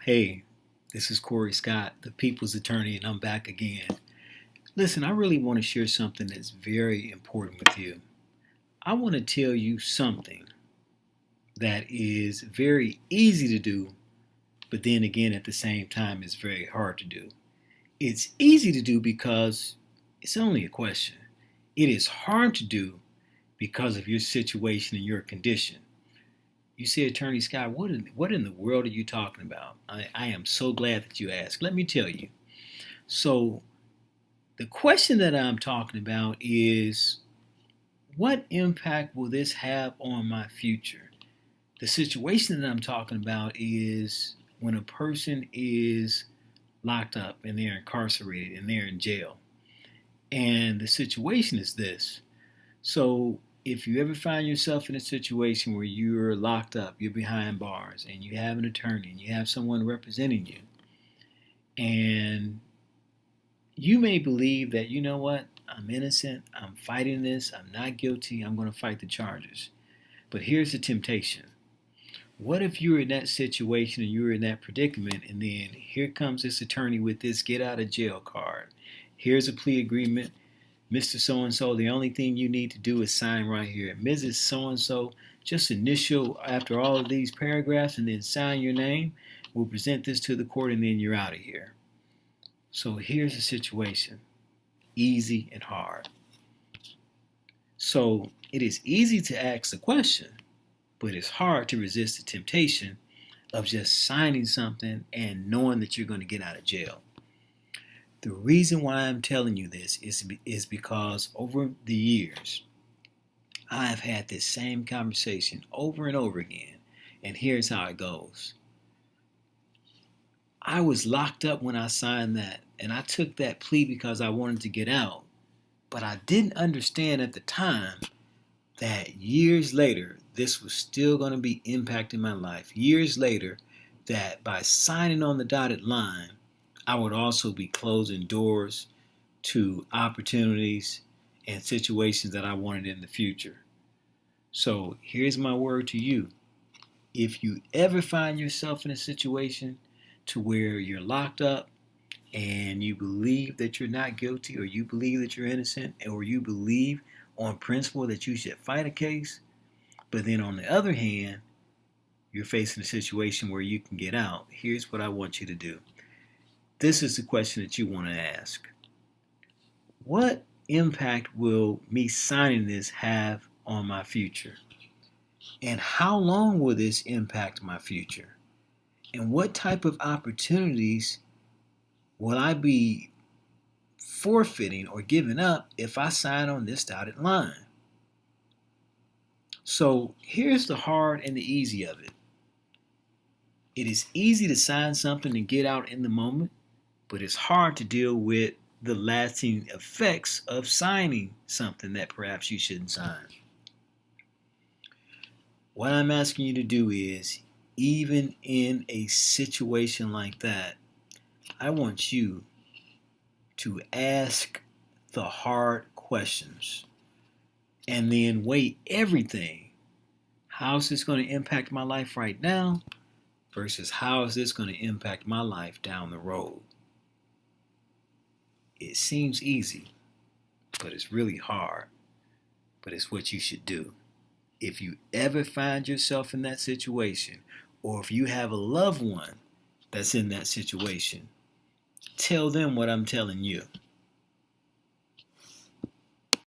Hey, this is Corey Scott, the People's Attorney, and I'm back again. Listen, I really want to share something that's very important with you. I want to tell you something that is very easy to do, but then again, at the same time, it's very hard to do. It's easy to do because it's only a question. It is hard to do because of your situation and your condition. You say, Attorney Scott, what in the world are you talking about? I am so glad that you asked. Let me tell you. So, the question that I'm talking about is what impact will this have on my future? The situation that I'm talking about is when a person is locked up and they're incarcerated and they're in jail. And the situation is this. So, if you ever find yourself in a situation where you're locked up, you're behind bars, and you have an attorney, and you have someone representing you, and you may believe that, you know what, I'm innocent, I'm fighting this, I'm not guilty, I'm going to fight the charges. But here's the temptation. What if you're in that situation and you're in that predicament, and then here comes this attorney with this get out of jail card? Here's a plea agreement. Mr. So-and-so, the only thing you need to do is sign right here. Mrs. So-and-so, just initial after all of these paragraphs and then sign your name. We'll present this to the court and then you're out of here. So here's the situation. Easy and hard. So it is easy to ask the question, but it's hard to resist the temptation of just signing something and knowing that you're going to get out of jail. The reason why I'm telling you this is because over the years, I have had this same conversation over and over again. And here's how it goes. I was locked up when I signed that, and I took that plea because I wanted to get out. But I didn't understand at the time that years later, this was still going to be impacting my life. Years later, that by signing on the dotted line, I would also be closing doors to opportunities and situations that I wanted in the future. So here's my word to you. If you ever find yourself in a situation to where you're locked up and you believe that you're not guilty, or you believe that you're innocent, or you believe on principle that you should fight a case, but then on the other hand, you're facing a situation where you can get out, here's what I want you to do. This is the question that you want to ask. What impact will me signing this have on my future? And how long will this impact my future? And what type of opportunities will I be forfeiting or giving up if I sign on this dotted line? So here's the hard and the easy of it. It is easy to sign something and get out in the moment, but it's hard to deal with the lasting effects of signing something that perhaps you shouldn't sign. What I'm asking you to do is, even in a situation like that, I want you to ask the hard questions and then weigh everything. How is this going to impact my life right now versus how is this going to impact my life down the road? It seems easy, but it's really hard. But it's what you should do. If you ever find yourself in that situation, or if you have a loved one that's in that situation, tell them what I'm telling you.